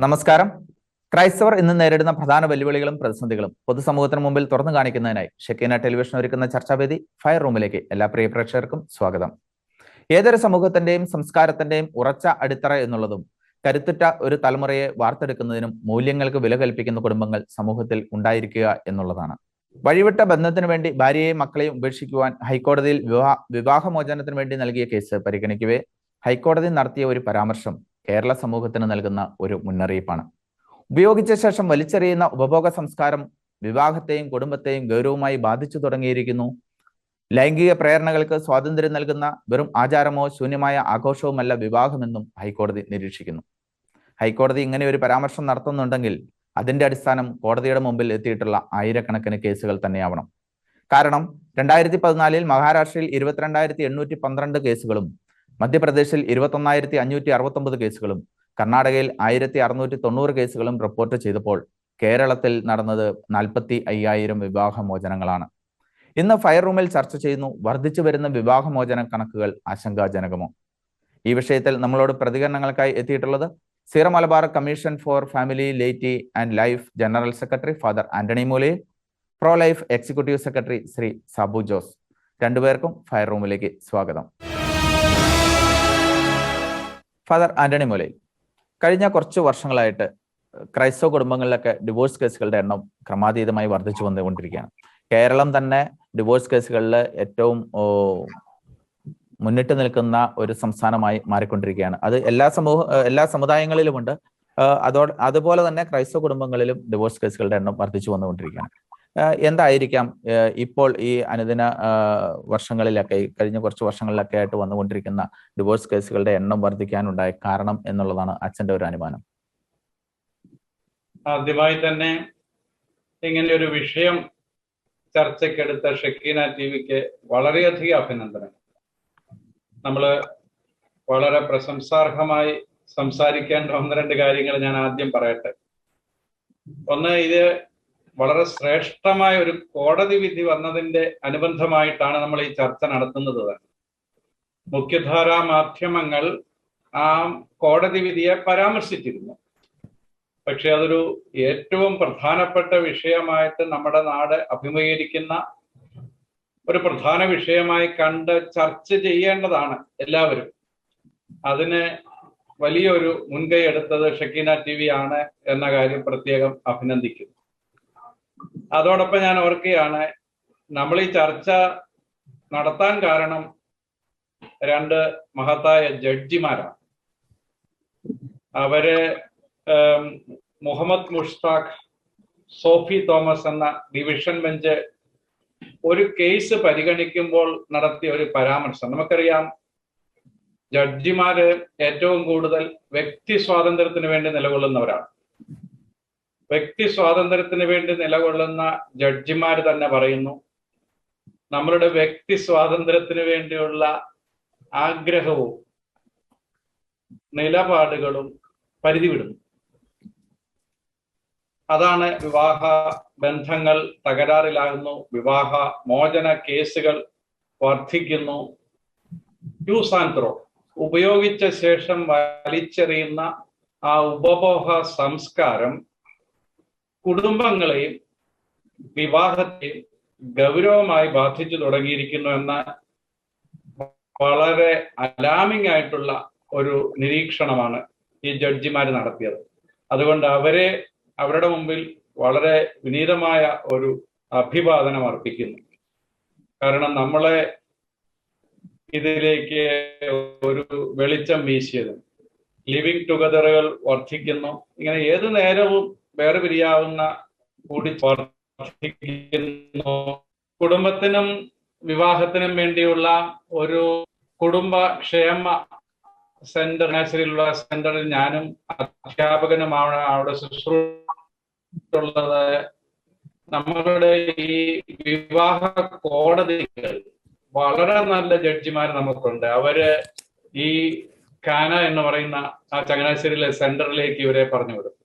നമസ്കാരം. ക്രൈസ്തവർ ഇന്ന് നേരിടുന്ന പ്രധാന വെല്ലുവിളികളും പ്രതിസന്ധികളും പൊതുസമൂഹത്തിന് മുമ്പിൽ തുറന്നു കാണിക്കുന്നതിനായി ഷെക്കീന ടെലിവിഷൻ ഒരുക്കുന്ന ചർച്ചാവേദി ഫയർ റൂമിലേക്ക് എല്ലാ പ്രിയ പ്രേക്ഷകർക്കും സ്വാഗതം. ഏതൊരു സമൂഹത്തിന്റെയും സംസ്കാരത്തിന്റെയും ഉറച്ച അടിത്തറ എന്നുള്ളതും കരുത്തുറ്റ ഒരു തലമുറയെ വാർത്തെടുക്കുന്നതിനും മൂല്യങ്ങൾക്ക് വില കൽപ്പിക്കുന്ന കുടുംബങ്ങൾ സമൂഹത്തിൽ ഉണ്ടായിരിക്കുക എന്നുള്ളതാണ്. വഴിവിട്ട ബന്ധത്തിനു വേണ്ടി ഭാര്യയെയും മക്കളെയും ഉപേക്ഷിക്കുവാൻ ഹൈക്കോടതിയിൽ വിവാഹമോചനത്തിന് വേണ്ടി നൽകിയ കേസ് പരിഗണിക്കവേ ഹൈക്കോടതി നടത്തിയ ഒരു പരാമർശം കേരള സമൂഹത്തിന് നൽകുന്ന ഒരു മുന്നറിയിപ്പാണ്. ഉപയോഗിച്ച ശേഷം വലിച്ചെറിയുന്ന ഉപഭോഗ സംസ്കാരം വിവാഹത്തെയും കുടുംബത്തെയും ഗൗരവമായി ബാധിച്ചു തുടങ്ങിയിരിക്കുന്നു. ലൈംഗിക പ്രേരണകൾക്ക് സ്വാതന്ത്ര്യം നൽകുന്ന വെറും ആചാരമോ ശൂന്യമായ ആഘോഷവുമല്ല വിവാഹമെന്നും ഹൈക്കോടതി നിരീക്ഷിക്കുന്നു. ഹൈക്കോടതി ഇങ്ങനെ ഒരു പരാമർശം നടത്തുന്നുണ്ടെങ്കിൽ അതിന്റെ അടിസ്ഥാനം കോടതിയുടെ മുമ്പിൽ എത്തിയിട്ടുള്ള ആയിരക്കണക്കിന് കേസുകൾ തന്നെയാവണം. കാരണം 2014 മഹാരാഷ്ട്രയിൽ 22,812 കേസുകളും മധ്യപ്രദേശിൽ 21,569 കേസുകളും കർണാടകയിൽ 1,690 കേസുകളും റിപ്പോർട്ട് ചെയ്തപ്പോൾ കേരളത്തിൽ നടന്നത് 45,000 വിവാഹമോചനങ്ങളാണ്. ഇന്ന് ഫയർ റൂമിൽ ചർച്ച ചെയ്യുന്നു, വർദ്ധിച്ചു വരുന്ന വിവാഹമോചന കണക്കുകൾ ആശങ്കാജനകമോ? ഈ വിഷയത്തിൽ നമ്മളോട് പ്രതികരണങ്ങൾക്കായി എത്തിയിട്ടുള്ളത് Syro Malabar commission for family, laity and life general secretary father Antony Moolayil, pro life executive secretary Shri Sabu Jose. രണ്ടുപേർക്കും ഫയർ റൂമിലേക്ക് സ്വാഗതം. ഫാദർ ആന്റണി മൂലയിൽ, കഴിഞ്ഞ കുറച്ച് വർഷങ്ങളായിട്ട് ക്രൈസ്തവ കുടുംബങ്ങളിലൊക്കെ ഡിവോഴ്സ് കേസുകളുടെ എണ്ണം ക്രമാതീതമായി വർദ്ധിച്ചു വന്നുകൊണ്ടിരിക്കുകയാണ്. കേരളം തന്നെ ഡിവോഴ്സ് കേസുകളിൽ ഏറ്റവും മുന്നിട്ട് നിൽക്കുന്ന ഒരു സംസ്ഥാനമായി മാറിക്കൊണ്ടിരിക്കുകയാണ്. അത് എല്ലാ സമുദായങ്ങളിലുമുണ്ട്. അതുപോലെ തന്നെ ക്രൈസ്തവ കുടുംബങ്ങളിലും ഡിവോഴ്സ് കേസുകളുടെ എണ്ണം വർദ്ധിച്ചു വന്നുകൊണ്ടിരിക്കുകയാണ്. എന്തായിരിക്കാം ഇപ്പോൾ ഈ അനുദിന വർഷങ്ങളിലൊക്കെ, കഴിഞ്ഞ കുറച്ച് വർഷങ്ങളിലൊക്കെ ആയിട്ട് വന്നുകൊണ്ടിരിക്കുന്ന ഡിവോഴ്സ് കേസുകളുടെ എണ്ണം വർദ്ധിക്കാനുണ്ടായ കാരണം എന്നുള്ളതാണ് അച്ഛന്റെ ഒരു അനുമാനം. ആദ്യമായി തന്നെ ഇങ്ങനെ ഒരു വിഷയം ചർച്ചയ്ക്കെടുത്ത ഷെക്കീന ടിവിക്ക് വളരെയധികം അഭിനന്ദനം. നമ്മൾ വളരെ പ്രശംസാർഹമായി സംസാരിക്കേണ്ട ഒന്ന് രണ്ട് കാര്യങ്ങൾ ഞാൻ ആദ്യം പറയട്ടെ. ഒന്ന്, ഇത് വളരെ ശ്രേഷ്ഠമായ ഒരു കോടതി വിധി വന്നതിന്റെ അനുബന്ധമായിട്ടാണ് നമ്മൾ ഈ ചർച്ച നടത്തുന്നത് തന്നെ. മുഖ്യധാരാ മാധ്യമങ്ങൾ ആ കോടതി വിധിയെ പരാമർശിച്ചിരുന്നു. പക്ഷെ അതൊരു ഏറ്റവും പ്രധാനപ്പെട്ട വിഷയമായിട്ട് നമ്മുടെ നാട് അഭിമുഖീകരിക്കുന്ന ഒരു പ്രധാന വിഷയമായി കണ്ട് ചർച്ച ചെയ്യേണ്ടതാണ് എല്ലാവരും. അതിന് വലിയൊരു മുൻകൈ എടുത്തത് ഷെക്കീന ടിവി ആണ് എന്ന കാര്യം പ്രത്യേകം അഭിനന്ദിക്കുന്നു. അതോടൊപ്പം ഞാൻ ഓർക്കുകയാണ്, നമ്മൾ ഈ ചർച്ച നടത്താൻ കാരണം രണ്ട് മഹത്തായ ജഡ്ജിമാരാണ്. അവര് മുഹമ്മദ് മുഷ്താഖ്, സോഫി തോമസ് എന്ന ഡിവിഷൻ ബെഞ്ച് ഒരു കേസ് പരിഗണിക്കുമ്പോൾ നടത്തിയ ഒരു പരാമർശം. നമുക്കറിയാം, ജഡ്ജിമാര് ഏറ്റവും കൂടുതൽ വ്യക്തി സ്വാതന്ത്ര്യത്തിന് വേണ്ടി നിലകൊള്ളുന്നവരാണ്. വ്യക്തി സ്വാതന്ത്ര്യത്തിന് വേണ്ടി നിലകൊള്ളുന്ന ജഡ്ജിമാർ തന്നെ പറയുന്നു, നമ്മളുടെ വ്യക്തി സ്വാതന്ത്ര്യത്തിന് വേണ്ടിയുള്ള ആഗ്രഹവും നിലപാടുകളും പരിധി വിടുന്നു. അതാണ് വിവാഹ ബന്ധങ്ങൾ തകരാറിലാകുന്നു, വിവാഹ മോചന കേസുകൾ വർദ്ധിക്കുന്നു. യൂസ് ആൻഡ് ത്രോ, ഉപയോഗിച്ച ശേഷം വലിച്ചെറിയുന്ന ആ ഉപഭോഗ സംസ്കാരം കുടുംബങ്ങളെയും വിവാഹത്തെയും ഗൗരവമായി ബാധിച്ചു തുടങ്ങിയിരിക്കുന്നു എന്ന വളരെ അലാമിംഗ് ആയിട്ടുള്ള ഒരു നിരീക്ഷണമാണ് ഈ ജഡ്ജിമാർ നടത്തിയത്. അതുകൊണ്ട് അവരുടെ മുമ്പിൽ വളരെ വിനീതമായ ഒരു അഭിവാദനം അർപ്പിക്കുന്നു. കാരണം നമ്മളെ ഇതിലേക്ക് ഒരു വെളിച്ചം വീശിയത്. ലിവിങ് ടുഗദറുകൾ വർദ്ധിക്കുന്നു. ഇങ്ങനെ ഏതു നേരവും വേറെ പിരിയാവുന്ന കൂടി വർദ്ധിക്കുന്നു. കുടുംബത്തിനും വിവാഹത്തിനും വേണ്ടിയുള്ള ഒരു കുടുംബക്ഷേമ സെന്റർ, നാശരിയിലുള്ള സെന്ററിൽ ഞാനും അധ്യാപകനുമാണ് അവിടെ ശുശ്രൂഷയുള്ളത്. നമ്മളുടെ ഈ വിവാഹ കോടതികൾ വളരെ നല്ല ജഡ്ജിമാർ നമുക്കുണ്ട്. അവര് ഈ കാന എന്ന് പറയുന്ന ആ ചങ്ങനാശ്ശേരിയിലെ സെന്ററിലേക്ക് ഇവരെ പറഞ്ഞു വിടും.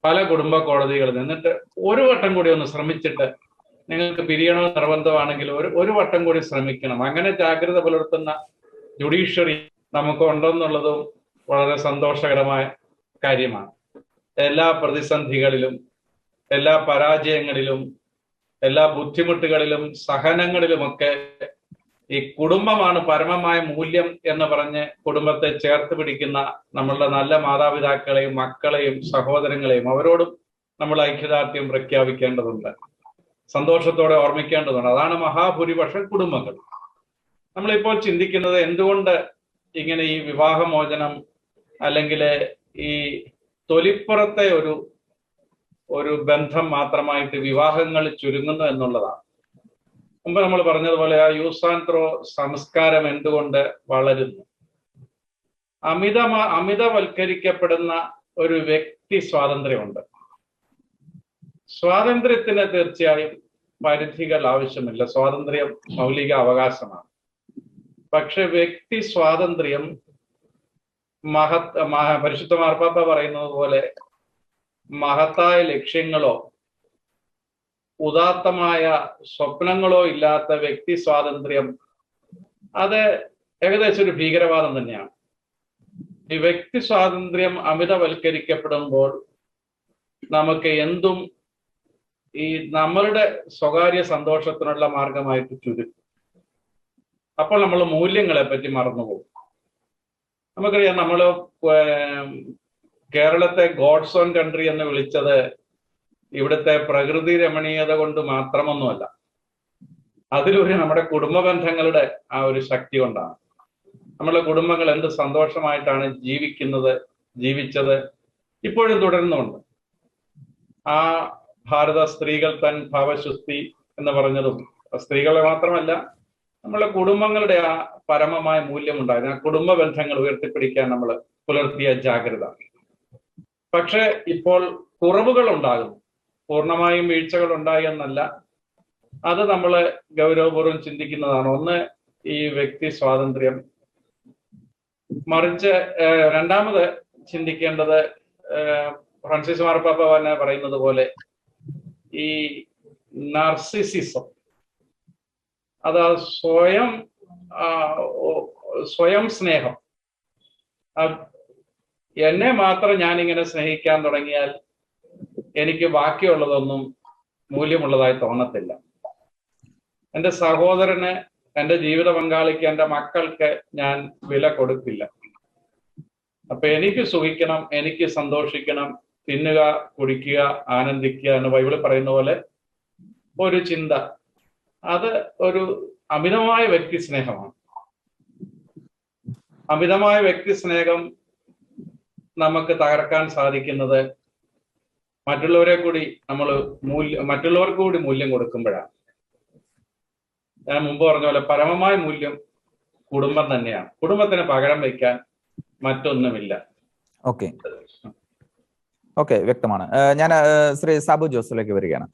പല കുടുംബ കോടതികളിൽ നിന്നിട്ട് ഒരു വട്ടം കൂടി ഒന്ന് ശ്രമിച്ചിട്ട്, നിങ്ങൾക്ക് പിരിയണമെന്ന് നിർബന്ധമാണെങ്കിൽ ഒരു വട്ടം കൂടി ശ്രമിക്കണം. അങ്ങനെ ജാഗ്രത പുലർത്തുന്ന ജുഡീഷ്യറി നമുക്ക് ഉണ്ടെന്നുള്ളതും വളരെ സന്തോഷകരമായ കാര്യമാണ്. എല്ലാ പ്രതിസന്ധികളിലും, എല്ലാ പരാജയങ്ങളിലും, എല്ലാ ബുദ്ധിമുട്ടുകളിലും, സഹനങ്ങളിലുമൊക്കെ ഈ കുടുംബമാണ് പരമമായ മൂല്യം എന്ന് പറഞ്ഞ് കുടുംബത്തെ ചേർത്ത് പിടിക്കുന്ന നമ്മളുടെ നല്ല മാതാപിതാക്കളെയും മക്കളെയും സഹോദരങ്ങളെയും അവരോടും നമ്മൾ ഐക്യദാർഢ്യം പ്രഖ്യാപിക്കേണ്ടതുണ്ട്, സന്തോഷത്തോടെ ഓർമ്മിക്കേണ്ടതുണ്ട്. അതാണ് മഹാഭൂരിപക്ഷം കുടുംബങ്ങൾ. നമ്മളിപ്പോൾ ചിന്തിക്കുന്നത് എന്തുകൊണ്ട് ഇങ്ങനെ ഈ വിവാഹമോചനം അല്ലെങ്കിൽ ഈ തൊലിപ്പുറത്തെ ഒരു ബന്ധം മാത്രമായിട്ട് വിവാഹങ്ങൾ ചുരുങ്ങുന്നു എന്നുള്ളതാണ്. മുമ്പ് നമ്മൾ പറഞ്ഞതുപോലെ ആ യൂസ് ആൻഡ് ത്രോ സംസ്കാരം എന്തുകൊണ്ട് വളരുന്നു? അമിതവൽക്കരിക്കപ്പെടുന്ന ഒരു വ്യക്തി സ്വാതന്ത്ര്യമുണ്ട്. സ്വാതന്ത്ര്യത്തിന് തീർച്ചയായും പരിധികൾ ആവശ്യമില്ല. സ്വാതന്ത്ര്യം മൗലിക അവകാശമാണ്. പക്ഷെ വ്യക്തി സ്വാതന്ത്ര്യം പരിശുദ്ധ മാർപ്പാപ്പ പറയുന്നത് പോലെ മഹത്തായ ലക്ഷ്യങ്ങളോ ഉദാത്തമായ സ്വപ്നങ്ങളോ ഇല്ലാത്ത വ്യക്തി സ്വാതന്ത്ര്യം അത് ഏകദേശം ഒരു ഭീകരവാദം തന്നെയാണ്. ഈ വ്യക്തി സ്വാതന്ത്ര്യം അമിതവൽക്കരിക്കപ്പെടുമ്പോൾ നമുക്ക് എന്തും ഈ നമ്മളുടെ സ്വകാര്യ സന്തോഷത്തിനുള്ള മാർഗമായിട്ട് ചുരുക്കും. അപ്പോൾ നമ്മൾ മൂല്യങ്ങളെ പറ്റി മറന്നുപോകും. നമുക്കറിയാം, നമ്മൾ കേരളത്തെ ഗോഡ്സ് ഓൺ കൺട്രി എന്ന് വിളിച്ചത് ഇവിടുത്തെ പ്രകൃതി രമണീയത കൊണ്ട് മാത്രമൊന്നുമല്ല, അതിലൊരു നമ്മുടെ കുടുംബ ബന്ധങ്ങളുടെ ആ ഒരു ശക്തി കൊണ്ടാണ്. നമ്മളെ കുടുംബങ്ങൾ എന്ത് സന്തോഷമായിട്ടാണ് ജീവിച്ചത്, ഇപ്പോഴും തുടരുന്നുണ്ട്. ആ ഭാരത സ്ത്രീകൾ തൻ ഭാവശുദ്ധി എന്ന് പറഞ്ഞതും സ്ത്രീകളെ മാത്രമല്ല നമ്മളെ കുടുംബങ്ങളുടെ ആ പരമമായ മൂല്യമുണ്ടായിരുന്നു. ആ കുടുംബ ബന്ധങ്ങൾ ഉയർത്തിപ്പിടിക്കാൻ നമ്മൾ പുലർത്തിയ ജാഗ്രത. പക്ഷെ ഇപ്പോൾ കുറവുകൾ ഉണ്ടാകുന്നു. പൂർണ്ണമായും വീഴ്ചകൾ ഉണ്ടായി എന്നല്ല, അത് നമ്മൾ ഗൗരവപൂർവ്വം ചിന്തിക്കുന്നതാണ്. ഒന്ന്, ഈ വ്യക്തി സ്വാതന്ത്ര്യം. മറിച്ച് രണ്ടാമത് ചിന്തിക്കേണ്ടത് ഫ്രാൻസിസ് മാർപ്പാപ്പ തന്നെ പറയുന്നത് പോലെ ഈ നാർസിസിസം, അത് സ്വയം സ്നേഹം. എന്നെ മാത്രം ഞാനിങ്ങനെ സ്നേഹിക്കാൻ തുടങ്ങിയാൽ എനിക്ക് ബാക്കിയുള്ളതൊന്നും മൂല്യമുള്ളതായി തോന്നത്തില്ല. എൻ്റെ സഹോദരന്, എൻ്റെ ജീവിത പങ്കാളിക്ക്, എൻ്റെ മക്കൾക്ക് ഞാൻ വില കൊടുക്കില്ല. അപ്പൊ എനിക്ക് സുഖിക്കണം, എനിക്ക് സന്തോഷിക്കണം, തിന്നുക, കുടിക്കുക, ആനന്ദിക്കുക എന്ന് ബൈബിളിൽ പറയുന്ന പോലെ ഒരു ചിന്ത, അത് ഒരു അമിതമായ വ്യക്തി സ്നേഹമാണ്. അമിതമായ വ്യക്തി സ്നേഹം നമുക്ക് തകർക്കാൻ സാധിക്കുന്നത് മറ്റുള്ളവർക്ക് കൂടി മൂല്യം കൊടുക്കുമ്പോഴാണ്. ഞാൻ മുമ്പ് പറഞ്ഞ പോലെ പരമമായ മൂല്യം കുടുംബം തന്നെയാണ്. കുടുംബത്തിന് പകരം വയ്ക്കാൻ മറ്റൊന്നുമില്ല. ഓക്കെ, വ്യക്തമാണ്. ഞാൻ ശ്രീ സാബു ജോസിലേക്ക് വരികയാണ്.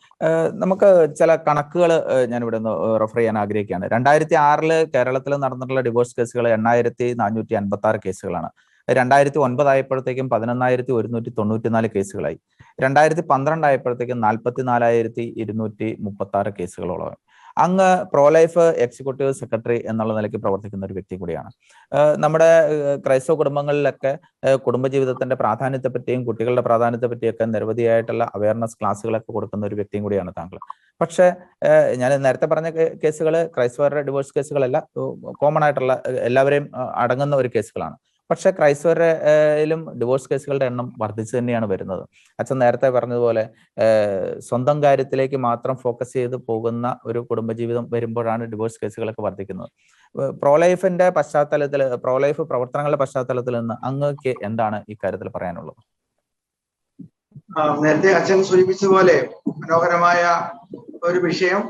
നമുക്ക് ചില കണക്കുകൾ ഞാനിവിടെ ഒന്ന് റെഫർ ചെയ്യാൻ ആഗ്രഹിക്കുകയാണ്. 2006 കേരളത്തിൽ നടന്നിട്ടുള്ള ഡിവോഴ്സ് കേസുകൾ 8456 കേസുകളാണ്. 2009 ആയപ്പോഴത്തേക്കും 11,194 കേസുകളായി. 2012 ആയപ്പോഴത്തേക്കും 44,236 കേസുകളോളം. അങ്ങ് പ്രോലൈഫ് എക്സിക്യൂട്ടീവ് സെക്രട്ടറി എന്നുള്ള നിലയ്ക്ക് പ്രവർത്തിക്കുന്ന ഒരു വ്യക്തി കൂടിയാണ്. നമ്മുടെ ക്രൈസ്തവ കുടുംബങ്ങളിലൊക്കെ കുടുംബജീവിതത്തിന്റെ പ്രാധാന്യത്തെ പറ്റിയും കുട്ടികളുടെ പ്രാധാന്യത്തെ പറ്റിയൊക്കെ നിരവധിയായിട്ടുള്ള അവയർനെസ് ക്ലാസ്സുകളൊക്കെ കൊടുക്കുന്ന ഒരു വ്യക്തിയും കൂടിയാണ് താങ്കൾ. പക്ഷെ ഞാൻ നേരത്തെ പറഞ്ഞ കേസുകൾ ക്രൈസ്തവരുടെ ഡിവോഴ്സ് കേസുകളല്ല, കോമൺ ആയിട്ടുള്ള എല്ലാവരെയും അടങ്ങുന്ന ഒരു കേസുകളാണ്. പക്ഷെ ക്രൈസ്തവരിലും ഡിവോഴ്സ് കേസുകളുടെ എണ്ണം വർദ്ധിച്ചു തന്നെയാണ് വരുന്നത്. അച്ഛൻ നേരത്തെ പറഞ്ഞതുപോലെ സ്വന്തം കാര്യത്തിലേക്ക് മാത്രം ഫോക്കസ് ചെയ്ത് പോകുന്ന ഒരു കുടുംബജീവിതം വരുമ്പോഴാണ് ഡിവോഴ്സ് കേസുകളൊക്കെ വർദ്ധിക്കുന്നത്. പ്രോലൈഫിന്റെ പശ്ചാത്തലത്തിൽ, പ്രോലൈഫ് പ്രവർത്തനങ്ങളുടെ പശ്ചാത്തലത്തിൽ നിന്ന് അങ്ങക്ക് എന്താണ് ഈ കാര്യത്തിൽ പറയാനുള്ളത്? നേരത്തെ അച്ഛൻ സൂചിപ്പിച്ച പോലെ മനോഹരമായ ഒരു വിഷയം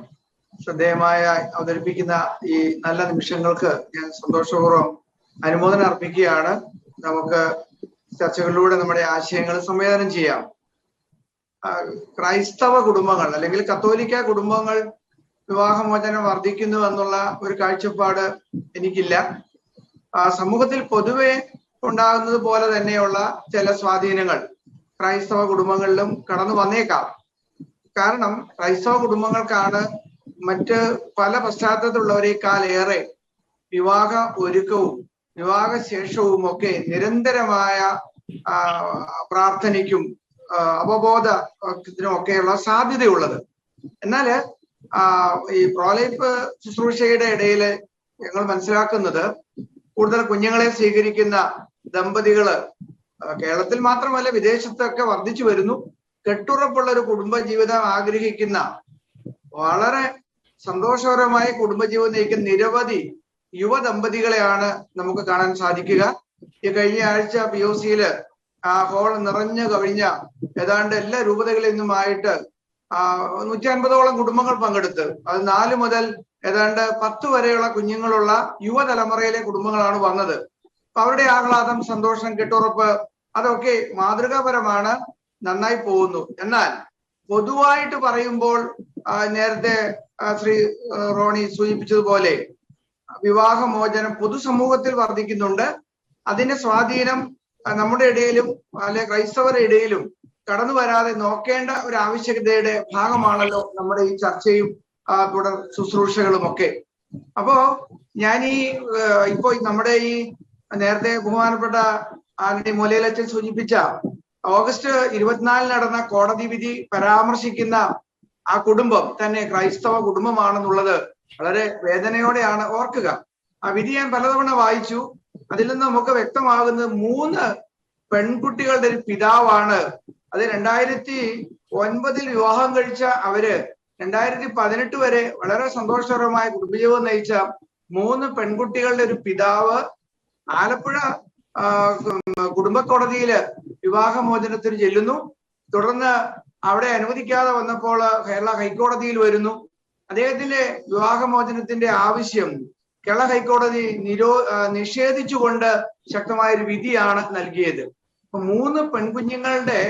ശ്രദ്ധേയമായ അവതരിപ്പിക്കുന്ന ഈ നല്ല നിമിഷങ്ങൾക്ക് ഞാൻ സന്തോഷപൂർവ്വം അനുമോദനം അർപ്പിക്കുകയാണ്. നമുക്ക് ചർച്ചകളിലൂടെ നമ്മുടെ ആശയങ്ങൾ സംവേദനം ചെയ്യാം. ക്രൈസ്തവ കുടുംബങ്ങൾ അല്ലെങ്കിൽ കത്തോലിക്ക കുടുംബങ്ങൾ വിവാഹമോചനം വർദ്ധിക്കുന്നു എന്നുള്ള ഒരു കാഴ്ചപ്പാട് എനിക്കില്ല. സമൂഹത്തിൽ പൊതുവെ ഉണ്ടാകുന്നത് പോലെ തന്നെയുള്ള ചില സ്വാധീനങ്ങൾ ക്രൈസ്തവ കുടുംബങ്ങളിലും കടന്നു വന്നേക്കാം. കാരണം ക്രൈസ്തവ കുടുംബങ്ങൾക്കാണ് മറ്റ് പല പശ്ചാത്തലത്തിലുള്ളവരെക്കാൾ ഏറെ വിവാഹ ഒരുക്കവും വിവാഹശേഷവും ഒക്കെ നിരന്തരമായ പ്രാർത്ഥനയ്ക്കും ഒക്കെയുള്ള സാധ്യതയുള്ളത്. എന്നാല് ഈ പ്രോലൈഫ് ശുശ്രൂഷയുടെ ഇടയിൽ ഞങ്ങൾ മനസ്സിലാക്കുന്നത് കൂടുതൽ കുഞ്ഞുങ്ങളെ സ്വീകരിക്കുന്ന ദമ്പതികള് കേരളത്തിൽ മാത്രമല്ല വിദേശത്തൊക്കെ വർദ്ധിച്ചു വരുന്നു. കെട്ടുറപ്പുള്ള ഒരു കുടുംബജീവിതം ആഗ്രഹിക്കുന്ന, വളരെ സന്തോഷകരമായ കുടുംബജീവിതം നയിക്കുന്ന നിരവധി യുവ ദമ്പതികളെയാണ് നമുക്ക് കാണാൻ സാധിക്കുക. ഈ കഴിഞ്ഞ ആഴ്ച POCയില് ഹോൾ നിറഞ്ഞു കവിഞ്ഞ ഏതാണ്ട് എല്ലാ രൂപതകളിൽ നിന്നുമായിട്ട് 150ഓളം കുടുംബങ്ങൾ പങ്കെടുത്ത്, അത് 4 മുതൽ ഏതാണ്ട് 10 വരെയുള്ള കുഞ്ഞുങ്ങളുള്ള യുവതലമുറയിലെ കുടുംബങ്ങളാണ് വന്നത്. അപ്പൊ അവരുടെ ആഹ്ലാദം, സന്തോഷം, കെട്ടുറപ്പ് അതൊക്കെ മാതൃകാപരമാണ്, നന്നായി പോകുന്നു. എന്നാൽ പൊതുവായിട്ട് പറയുമ്പോൾ നേരത്തെ ശ്രീ റോണി സൂചിപ്പിച്ചതുപോലെ വിവാഹമോചനം പൊതുസമൂഹത്തിൽ വർദ്ധിക്കുന്നുണ്ട്. അതിന്റെ സ്വാധീനം നമ്മുടെ ഇടയിലും അല്ലെ ക്രൈസ്തവരുടെ ഇടയിലും കടന്നു വരാതെ നോക്കേണ്ട ഒരു ആവശ്യകതയുടെ ഭാഗമാണല്ലോ നമ്മുടെ ഈ ചർച്ചയും തുടർ ശുശ്രൂഷകളും ഒക്കെ. അപ്പോ ഞാൻ ഇപ്പോ നമ്മുടെ ഈ നേരത്തെ ബഹുമാനപ്പെട്ട ആന്റണി മൂലയിലച്ചൻ സൂചിപ്പിച്ച ഓഗസ്റ്റ് 24 നടന്ന കോടതി വിധി പരാമർശിക്കുന്ന ആ കുടുംബം തന്നെ ക്രൈസ്തവ കുടുംബമാണെന്നുള്ളത് വളരെ വേദനയോടെയാണ് ഓർക്കുക. ആ വിധി ഞാൻ പലതവണ വായിച്ചു. അതിൽ നിന്ന് നമുക്ക് വ്യക്തമാകുന്നത് 3 പെൺകുട്ടികളുടെ ഒരു പിതാവാണ്. അത് 2009 വിവാഹം കഴിച്ച അവര് 2018 വരെ വളരെ സന്തോഷകരമായ കുടുംബജീവിതം നയിച്ച 3 പെൺകുട്ടികളുടെ ഒരു പിതാവ് ആലപ്പുഴ കുടുംബ കോടതിയില് വിവാഹമോചനത്തിന് ചെല്ലുന്നു. തുടർന്ന് അവിടെ അനുവദിക്കാതെ വന്നപ്പോൾ കേരള ഹൈക്കോടതിയിൽ വരുന്നു. അദ്ദേഹത്തിന്റെ വിവാഹമോചനത്തിന്റെ ആവശ്യം കേരള ഹൈക്കോടതി നിഷേധിച്ചുകൊണ്ട് ശക്തമായൊരു വിധിയാണ് നൽകിയത്. അപ്പൊ 3 പെൺകുഞ്ഞുങ്ങളുടെ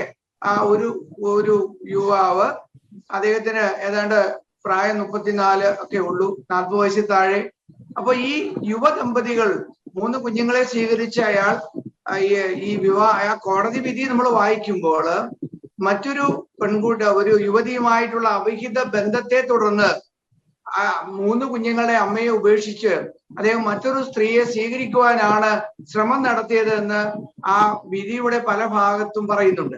ഒരു യുവാവ്, അദ്ദേഹത്തിന് ഏതാണ്ട് പ്രായം 34 ഒക്കെ ഉള്ളൂ, 40 വയസ്സിൽ താഴെ. അപ്പൊ ഈ യുവ ദമ്പതികൾ 3 കുഞ്ഞുങ്ങളെ സ്വീകരിച്ച അയാൾ ആ കോടതി വിധി നമ്മൾ വായിക്കുമ്പോൾ മറ്റൊരു ഒരു യുവതിയുമായിട്ടുള്ള അവിഹിത ബന്ധത്തെ തുടർന്ന് 3 കുഞ്ഞുങ്ങളുടെ അമ്മയെ ഉപേക്ഷിച്ച് അദ്ദേഹം മറ്റൊരു സ്ത്രീയെ സ്വീകരിക്കുവാനാണ് ശ്രമം നടത്തിയത് എന്ന് ആ വിധിയുടെ പല ഭാഗത്തും പറയുന്നുണ്ട്.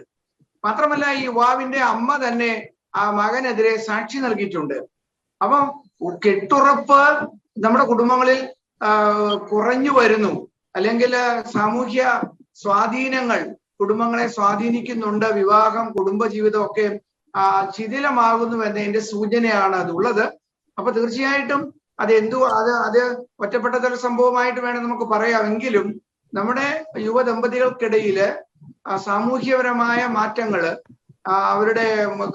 മാത്രമല്ല ഈ യുവാവിന്റെ അമ്മ തന്നെ ആ മകനെതിരെ സാക്ഷി നൽകിയിട്ടുണ്ട്. അപ്പം കെട്ടുറപ്പ് നമ്മുടെ കുടുംബങ്ങളിൽ കുറഞ്ഞു വരുന്നു, അല്ലെങ്കിൽ സാമൂഹ്യ സ്വാധീനങ്ങൾ കുടുംബങ്ങളെ സ്വാധീനിക്കുന്നുണ്ട്. വിവാഹം, കുടുംബജീവിതം ഒക്കെ ശിഥിലമാകുന്നു എന്നതിന്റെ സൂചനയാണ് അതുള്ളത്. അപ്പൊ തീർച്ചയായിട്ടും അത് ഒറ്റപ്പെട്ട തര സംഭവമായിട്ട് വേണം നമുക്ക് പറയാമെങ്കിലും നമ്മുടെ യുവ ദമ്പതികൾക്കിടയില് സാമൂഹ്യപരമായ മാറ്റങ്ങള്, അവരുടെ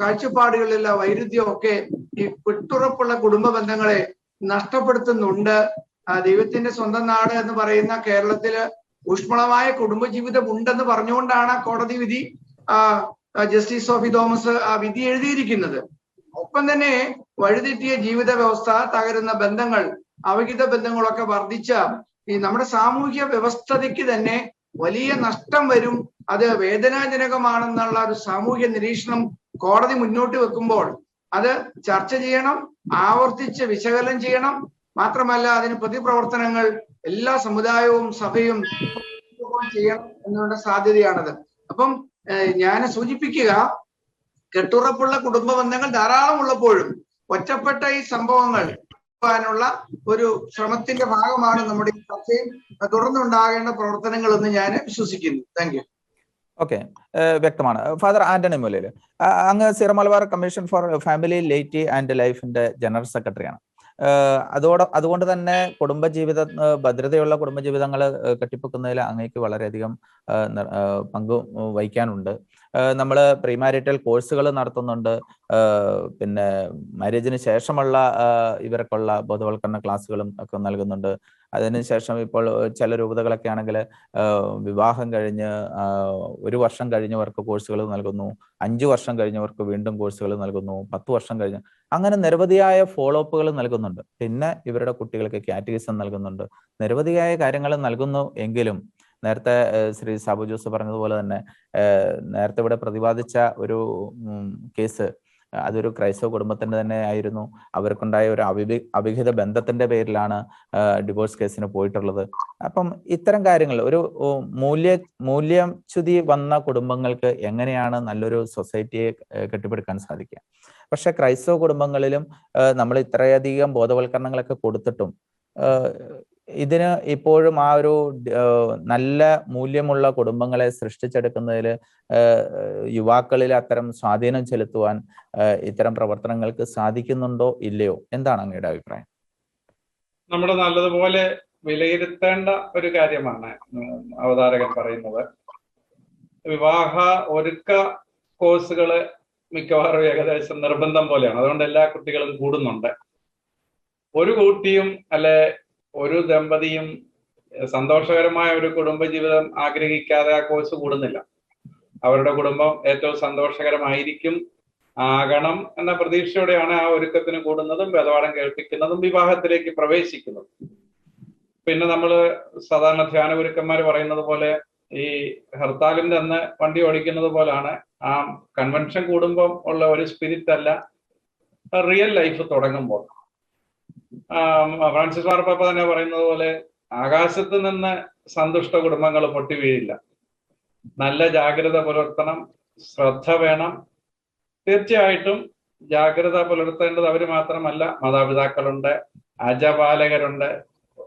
കാഴ്ചപ്പാടുകളിലുള്ള വൈരുദ്ധ്യമൊക്കെ ഈ കെട്ടുറപ്പുള്ള കുടുംബ ബന്ധങ്ങളെ നഷ്ടപ്പെടുത്തുന്നുണ്ട്. ദൈവത്തിന്റെ സ്വന്തം നാട് എന്ന് പറയുന്ന കേരളത്തില് ഊഷ്മളമായ കുടുംബജീവിതം ഉണ്ടെന്ന് പറഞ്ഞുകൊണ്ടാണ് കോടതി വിധി ജസ്റ്റിസ് സോഫി തോമസ് ആ വിധി എഴുതിയിരിക്കുന്നത്. ഒപ്പം തന്നെ വഴിതെറ്റിയ ജീവിത വ്യവസ്ഥ, തകരുന്ന ബന്ധങ്ങൾ, അവിഹിത ബന്ധങ്ങളൊക്കെ വർദ്ധിച്ച ഈ നമ്മുടെ സാമൂഹ്യ വ്യവസ്ഥതയ്ക്ക് തന്നെ വലിയ നഷ്ടം വരും. അത് വേദനാജനകമാണെന്നുള്ള ഒരു സാമൂഹ്യ നിരീക്ഷണം കോടതി മുന്നോട്ട് വെക്കുമ്പോൾ അത് ചർച്ച ചെയ്യണം, ആവർത്തിച്ച് വിശകലനം ചെയ്യണം. മാത്രമല്ല അതിന് പ്രതിപ്രവർത്തനങ്ങൾ എല്ലാ സമുദായവും സഭയും ചെയ്യണം എന്നുള്ള സാധ്യതയാണത്. അപ്പം ഞാൻ സൂചിപ്പിക്കുക, കെട്ടുറപ്പുള്ള കുടുംബ ബന്ധങ്ങൾ ധാരാളം ഉള്ളപ്പോഴും ഒറ്റപ്പെട്ട ഈ സംഭവങ്ങൾ ാനുള്ള ഒരു ശ്രമത്തിന്റെ ഭാഗമാണ് നമ്മുടെ ഈ ചർച്ചയും തുടർന്നുണ്ടാകേണ്ട പ്രവർത്തനങ്ങൾ എന്ന് ഞാൻ വിശ്വസിക്കുന്നു. Thank you. ഓക്കെ, വ്യക്തമാണ്. ഫാദർ ആന്റണി മൂലയിൽ, അങ്ങ് Syro Malabar commission for family, laity and ലൈഫിന്റെ ജനറൽ സെക്രട്ടറിയാണ്. അതുകൊണ്ട് തന്നെ കുടുംബജീവിത ഭദ്രതയുള്ള കുടുംബജീവിതങ്ങൾ കെട്ടിപ്പൊക്കുന്നതിൽ അങ്ങേക്ക് വളരെയധികം പങ്ക് വഹിക്കാനുണ്ട്. നമ്മൾ പ്രീമാരിറ്റൽ കോഴ്സുകൾ നടത്തുന്നുണ്ട്, പിന്നെ മാരേജിന് ശേഷമുള്ള ഇവർക്കുള്ള ബോധവൽക്കരണ ക്ലാസ്സുകളും ഒക്കെ നൽകുന്നുണ്ട്. അതിനുശേഷം ഇപ്പോൾ ചില രൂപതകളൊക്കെ ആണെങ്കിൽ വിവാഹം കഴിഞ്ഞ് 1 വർഷം കഴിഞ്ഞവർക്ക് കോഴ്സുകൾ നൽകുന്നു, 5 വർഷം കഴിഞ്ഞവർക്ക് വീണ്ടും കോഴ്സുകൾ നൽകുന്നു, 10 വർഷം കഴിഞ്ഞ് അങ്ങനെ നിരവധിയായ ഫോളോ അപ്പുകൾ നൽകുന്നുണ്ട്. പിന്നെ ഇവരുടെ കുട്ടികൾക്ക് കാറ്റഗിസം നൽകുന്നുണ്ട്, നിരവധിയായ കാര്യങ്ങൾ നൽകുന്നു. എങ്കിലും നേരത്തെ ശ്രീ സാബു ജോസ് പറഞ്ഞതുപോലെ തന്നെ നേരത്തെ ഇവിടെ പ്രതിപാദിച്ച ഒരു കേസ് അതൊരു ക്രൈസ്തവ കുടുംബത്തിന്റെ തന്നെ ആയിരുന്നു. അവർക്കുണ്ടായ ഒരു അവിഹിത ബന്ധത്തിന്റെ പേരിലാണ് ഡിവോഴ്സ് കേസിന് പോയിട്ടുള്ളത്. അപ്പം ഇത്തരം കാര്യങ്ങൾ ഒരു മൂല്യച്യുതി വന്ന കുടുംബങ്ങൾക്ക് എങ്ങനെയാണ് നല്ലൊരു സൊസൈറ്റിയെ കെട്ടിപ്പടുക്കാൻ സാധിക്കുക? പക്ഷെ ക്രൈസ്തവ കുടുംബങ്ങളിലും നമ്മൾ ഇത്രയധികം ബോധവൽക്കരണങ്ങളൊക്കെ കൊടുത്തിട്ടും ഇതിന് ഇപ്പോഴും ആ ഒരു നല്ല മൂല്യമുള്ള കുടുംബങ്ങളെ സൃഷ്ടിച്ചെടുക്കുന്നതിൽ യുവാക്കളിൽ അത്തരം സ്വാധീനം ചെലുത്തുവാൻ ഇത്തരം പ്രവർത്തനങ്ങൾക്ക് സാധിക്കുന്നുണ്ടോ ഇല്ലയോ? എന്താണ് അങ്ങയുടെ അഭിപ്രായം? നമ്മുടെ നല്ലതുപോലെ വിലയിരുത്തേണ്ട ഒരു കാര്യമാണ് അവതാരകൻ പറയുന്നത്. വിവാഹ ഒരുക്ക കോഴ്സുകള് മിക്കവാറും ഏകദേശം നിർബന്ധം പോലെയാണ്. അതുകൊണ്ട് എല്ലാ കുട്ടികളും കൂടുന്നുണ്ട്. ഒരു കുട്ടിയും അല്ലെ ഒരു ദമ്പതിയും സന്തോഷകരമായ ഒരു കുടുംബജീവിതം ആഗ്രഹിക്കാതെ ആ കോഴ്സ് കൂടുന്നില്ല. അവരുടെ കുടുംബം ഏറ്റവും സന്തോഷകരമായിരിക്കും, ആകണം എന്ന പ്രതീക്ഷയോടെയാണ് ആ ഒരുക്കത്തിന് കൂടുന്നതും വേദപാഠം കേൾപ്പിക്കുന്നതും വിവാഹത്തിലേക്ക് പ്രവേശിക്കുന്നതും. പിന്നെ നമ്മൾ സാധാരണ ധ്യാന ഗുരുക്കന്മാർ പറയുന്നത് പോലെ ഈ ഹർത്താലിന്റെ അന്ന് വണ്ടി ഓടിക്കുന്നത് പോലാണ് ആ കൺവെൻഷൻ കൂടുമ്പം ഉള്ള ഒരു സ്പിരിറ്റ് അല്ല റിയൽ ലൈഫ് തുടങ്ങുമ്പോൾ. ഫ്രാൻസിസ് മാർപ്പാപ്പ തന്നെ പറയുന്നത് പോലെ ആകാശത്ത് നിന്ന് സന്തുഷ്ട കുടുംബങ്ങൾ പൊട്ടി വീഴില്ല. നല്ല ജാഗ്രത പുലർത്തണം, ശ്രദ്ധ വേണം. തീർച്ചയായിട്ടും ജാഗ്രത പുലർത്തേണ്ടത് അവർ മാത്രമല്ല, മാതാപിതാക്കളുണ്ട്, അജപാലകരുണ്ട്.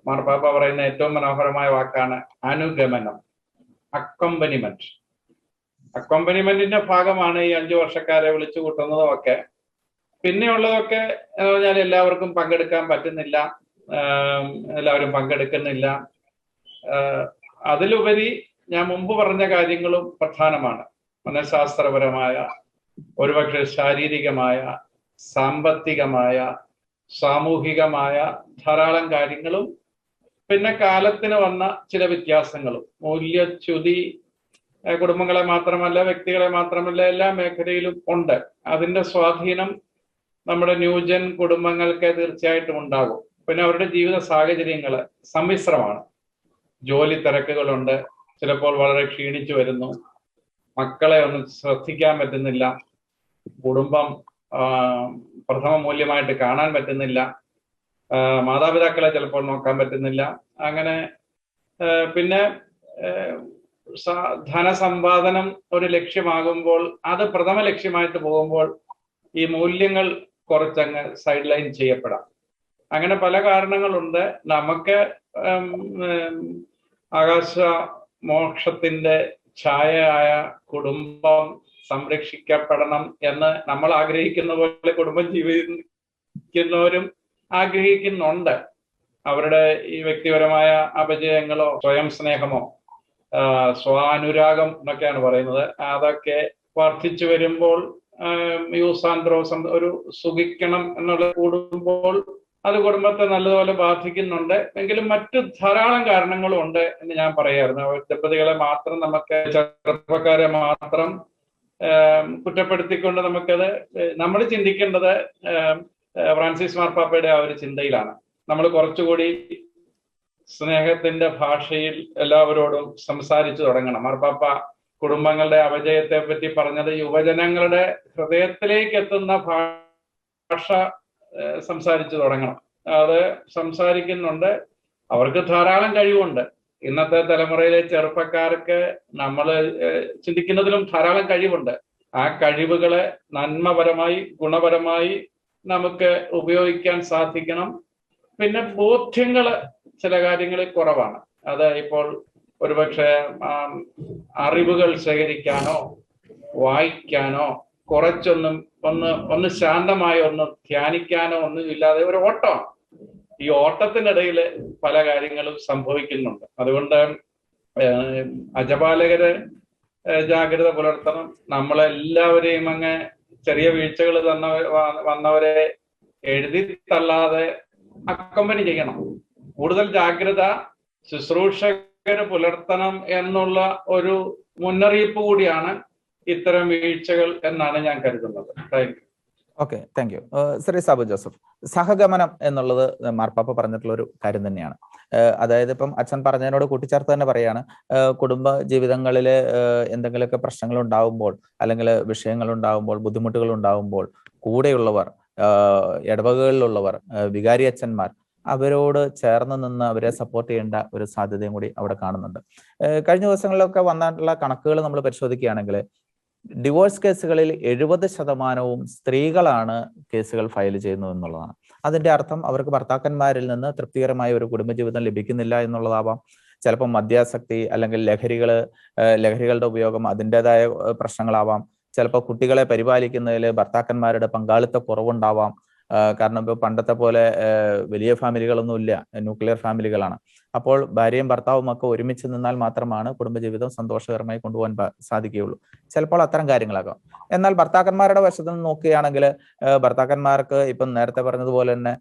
മാർപ്പാപ്പ പറയുന്ന ഏറ്റവും മനോഹരമായ വാക്കാണ് അനുഗമനം, അക്കോമ്പനിമെന്റ്. അക്കോമ്പനിമെന്റിന്റെ ഭാഗമാണ് ഈ 5 വർഷക്കാരെ വിളിച്ചു കൂട്ടുന്നതും ഒക്കെ. പിന്നെയുള്ളതൊക്കെ എന്ന് പറഞ്ഞാൽ എല്ലാവർക്കും പങ്കെടുക്കാൻ പറ്റുന്നില്ല, എല്ലാവരും പങ്കെടുക്കുന്നില്ല. അതിലുപരി ഞാൻ മുമ്പ് പറഞ്ഞ കാര്യങ്ങളും പ്രധാനമാണ്. മനഃശാസ്ത്രപരമായ, ഒരുപക്ഷെ ശാരീരികമായ, സാമ്പത്തികമായ, സാമൂഹികമായ ധാരാളം കാര്യങ്ങളും പിന്നെ കാലത്തിന് വന്ന ചില വ്യത്യാസങ്ങളും. മൂല്യച്യുതി കുടുംബങ്ങളെ മാത്രമല്ല, വ്യക്തികളെ മാത്രമല്ല, എല്ലാ മേഖലയിലും ഉണ്ട്. അതിന്റെ സ്വാധീനം നമ്മുടെ ന്യൂജൻ കുടുംബങ്ങൾക്ക് തീർച്ചയായിട്ടും ഉണ്ടാകും. പിന്നെ അവരുടെ ജീവിത സാഹചര്യങ്ങൾ സമ്മിശ്രമാണ്. ജോലി തിരക്കുകളുണ്ട്, ചിലപ്പോൾ വളരെ ക്ഷീണിച്ചു വരുന്നു, മക്കളെ ഒന്നും ശ്രദ്ധിക്കാൻ പറ്റുന്നില്ല, കുടുംബം പ്രഥമ മൂല്യമായിട്ട് കാണാൻ പറ്റുന്നില്ല, മാതാപിതാക്കളെ ചിലപ്പോൾ നോക്കാൻ പറ്റുന്നില്ല. അങ്ങനെ പിന്നെ ധനസമ്പാദനം ഒരു ലക്ഷ്യമാകുമ്പോൾ, അത് പ്രഥമ ലക്ഷ്യമായിട്ട് പോകുമ്പോൾ ഈ മൂല്യങ്ങൾ കുറച്ചങ്ങ് സൈഡ് ലൈൻ ചെയ്യപ്പെടാം. അങ്ങനെ പല കാരണങ്ങളുണ്ട്. നമുക്ക് ആകാശ മോക്ഷത്തിന്റെ ഛായയായ കുടുംബം സംരക്ഷിക്കപ്പെടണം എന്ന് നമ്മൾ ആഗ്രഹിക്കുന്ന പോലെ കുടുംബം ജീവിക്കുന്നവരും ആഗ്രഹിക്കുന്നുണ്ട്. അവരുടെ ഈ വ്യക്തിപരമായ അപജയങ്ങളോ സ്വയം സ്നേഹമോ സ്വാനുരാഗം എന്നൊക്കെയാണ് പറയുന്നത്, അതൊക്കെ വർദ്ധിച്ചു വരുമ്പോൾ യൂസ് ആൻഡ് ത്രോ ഒരു സുഖിക്കണം എന്നുള്ള കൂടുമ്പോൾ അത് കുടുംബത്തെ നല്ലതുപോലെ ബാധിക്കുന്നുണ്ട്. എങ്കിലും മറ്റു ധാരാളം കാരണങ്ങളും ഉണ്ട് എന്ന് ഞാൻ പറയായിരുന്നു. ദമ്പതികളെ മാത്രം, നമുക്ക് ചെറുപ്പക്കാരെ മാത്രം കുറ്റപ്പെടുത്തിക്കൊണ്ട് നമുക്കത് നമ്മൾ ചിന്തിക്കേണ്ടത് ഫ്രാൻസിസ് മാർപ്പാപ്പയുടെ ആ ഒരു ചിന്തയിലാണ്. നമ്മൾ കുറച്ചുകൂടി സ്നേഹത്തിന്റെ ഭാഷയിൽ എല്ലാവരോടും സംസാരിച്ചു തുടങ്ങണം. മാർപ്പാപ്പ കുടുംബങ്ങളുടെ അപജയത്തെ പറ്റി പറഞ്ഞത് യുവജനങ്ങളുടെ ഹൃദയത്തിലേക്ക് എത്തുന്ന ഭാഷ സംസാരിച്ചു തുടങ്ങണം. അത് സംസാരിക്കുന്നുണ്ട്. അവർക്ക് ധാരാളം കഴിവുണ്ട്. ഇന്നത്തെ തലമുറയിലെ ചെറുപ്പക്കാർക്ക് നമ്മൾ ചിന്തിക്കുന്നതിലും ധാരാളം കഴിവുണ്ട്. ആ കഴിവുകളെ നന്മപരമായി, ഗുണപരമായി നമുക്ക് ഉപയോഗിക്കാൻ സാധിക്കണം. പിന്നെ ബോധ്യങ്ങൾ ചില കാര്യങ്ങളിൽ കുറവാണ്. അത് ഇപ്പോൾ ഒരുപക്ഷെ അറിവുകൾ ശേഖരിക്കാനോ വായിക്കാനോ ഒന്ന് ശാന്തമായി ഒന്ന് ധ്യാനിക്കാനോ ഒന്നും ഇല്ലാതെ ഒരു ഓട്ടമാണ്. ഈ ഓട്ടത്തിനിടയിൽ പല കാര്യങ്ങളും സംഭവിക്കുന്നുണ്ട്. അതുകൊണ്ട് അജപാലകര് ജാഗ്രത പുലർത്തണം. നമ്മളെല്ലാവരെയും അങ്ങ് ചെറിയ വീഴ്ചകൾ വന്നവരെ എഴുതി തള്ളാതെ അക്കമ്പനി ചെയ്യണം. കൂടുതൽ ജാഗ്രത ശുശ്രൂഷകര് പുലർത്തണം എന്നുള്ള ഒരു മുന്നറിയിപ്പ് കൂടിയാണ് ഇത്തരം വീഴ്ചകൾ എന്നാണ് ഞാൻ കരുതുന്നത്. Thank you. Okay, thank you. Shri Sabu Joseph, സഹഗമനം എന്നുള്ളത് മാർപ്പാപ്പ പറഞ്ഞിട്ടുള്ള ഒരു കാര്യം തന്നെയാണ്. അതായത് ഇപ്പം അച്ഛൻ പറഞ്ഞതിനോട് കൂട്ടിച്ചേർത്ത് തന്നെ പറയാണ്, കുടുംബ ജീവിതങ്ങളിൽ എന്തെങ്കിലുമൊക്കെ പ്രശ്നങ്ങൾ ഉണ്ടാകുമ്പോൾ അല്ലെങ്കിൽ വിഷയങ്ങൾ ഉണ്ടാകുമ്പോൾ ബുദ്ധിമുട്ടുകൾ ഉണ്ടാകുമ്പോൾ കൂടെയുള്ളവർ, ഇടവകകളിലുള്ളവർ, വികാരി അച്ഛന്മാർ അവരോട് ചേർന്ന് നിന്ന് അവരെ സപ്പോർട്ട് ചെയ്യേണ്ട ഒരു സാധ്യതയും കൂടി അവിടെ കാണുന്നുണ്ട്. കഴിഞ്ഞ ദിവസങ്ങളിലൊക്കെ വന്നിട്ടുള്ള കണക്കുകൾ നമ്മൾ പരിശോധിക്കുകയാണെങ്കിൽ ഡിവോഴ്സ് കേസുകളിൽ 70% സ്ത്രീകളാണ് കേസുകൾ ഫയൽ ചെയ്യുന്നത് എന്നുള്ളതാണ്. അതിന്റെ അർത്ഥം അവർക്ക് ഭർത്താക്കന്മാരിൽ നിന്ന് തൃപ്തികരമായ ഒരു കുടുംബജീവിതം ലഭിക്കുന്നില്ല എന്നുള്ളതാവാം. ചിലപ്പോൾ മദ്യാസക്തി അല്ലെങ്കിൽ ലഹരികളുടെ ഉപയോഗം അതിൻ്റെതായ പ്രശ്നങ്ങളാവാം. ചിലപ്പോൾ കുട്ടികളെ പരിപാലിക്കുന്നതിൽ ഭർത്താക്കന്മാരുടെ പങ്കാളിത്ത കുറവുണ്ടാവാം. കാരണം ഇപ്പോൾ പണ്ടത്തെ പോലെ വലിയ ഫാമിലികളൊന്നും ഇല്ല, ന്യൂക്ലിയർ ഫാമിലികളാണ്. അപ്പോൾ ഭാര്യയും ഭർത്താവും ഒക്കെ ഒരുമിച്ച് നിന്നാൽ മാത്രമാണ് കുടുംബജീവിതം സന്തോഷകരമായി കൊണ്ടുപോകാൻ സാധിക്കുകയുള്ളൂ. ചിലപ്പോൾ അത്തരം കാര്യങ്ങളാകാം. എന്നാൽ ഭർത്താക്കന്മാരുടെ വശത്ത് നിന്ന് നോക്കുകയാണെങ്കിൽ ഭർത്താക്കന്മാർക്ക് ഇപ്പം നേരത്തെ പറഞ്ഞതുപോലെ തന്നെ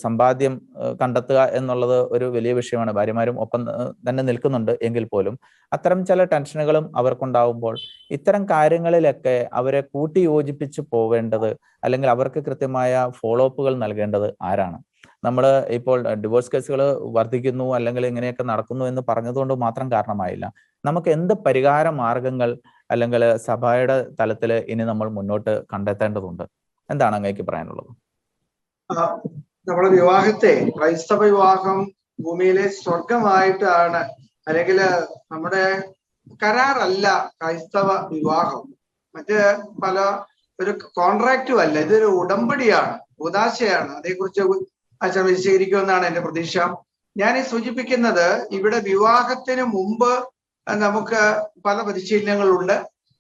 സമ്പാദ്യം കണ്ടെത്തുക എന്നുള്ളത് ഒരു വലിയ വിഷയമാണ്. ഭാര്യമാരും ഒപ്പം തന്നെ നിൽക്കുന്നുണ്ട് എങ്കിൽ പോലും അത്തരം ചില ടെൻഷനുകളും അവർക്കുണ്ടാവുമ്പോൾ ഇത്തരം കാര്യങ്ങളിലൊക്കെ അവരെ കൂട്ടിയോജിപ്പിച്ച് പോവേണ്ടത് അല്ലെങ്കിൽ അവർക്ക് കൃത്യമായ ഫോളോ അപ്പുകൾ നൽകേണ്ടത് ആരാണ്? നമ്മൾ ഇപ്പോൾ ഡിവോഴ്സ് കേസുകൾ വർദ്ധിക്കുന്നു അല്ലെങ്കിൽ ഇങ്ങനെയൊക്കെ നടക്കുന്നു എന്ന് പറഞ്ഞതുകൊണ്ട് മാത്രം കാരണമായില്ല. നമുക്ക് എന്ത് പരിഹാര മാർഗങ്ങൾ അല്ലെങ്കിൽ സഭയുടെ തലത്തിൽ ഇനി നമ്മൾ മുന്നോട്ട് കണ്ടെത്തേണ്ടതുണ്ട്? എന്താണ് അങ്ങേക്ക് പറയാനുള്ളത്? നമ്മുടെ വിവാഹത്തെ, ക്രൈസ്തവ വിവാഹം ഭൂമിയിലെ സ്വർഗമായിട്ടാണ്, അല്ലെങ്കിൽ നമ്മുടെ കരാറല്ല ക്രൈസ്തവ വിവാഹം. മറ്റ് പല ഒരു കോൺട്രാക്റ്റും അല്ല, ഇതൊരു ഉടമ്പടിയാണ്, ഉദാശയാണ്. അതേക്കുറിച്ച് അച്ഛൻ വിശദീകരിക്കുമെന്നാണ് എന്റെ പ്രതീക്ഷ. ഞാൻ ഈ സൂചിപ്പിക്കുന്നത്, ഇവിടെ വിവാഹത്തിന് മുമ്പ് നമുക്ക് പല പരിശീലനങ്ങളുണ്ട്.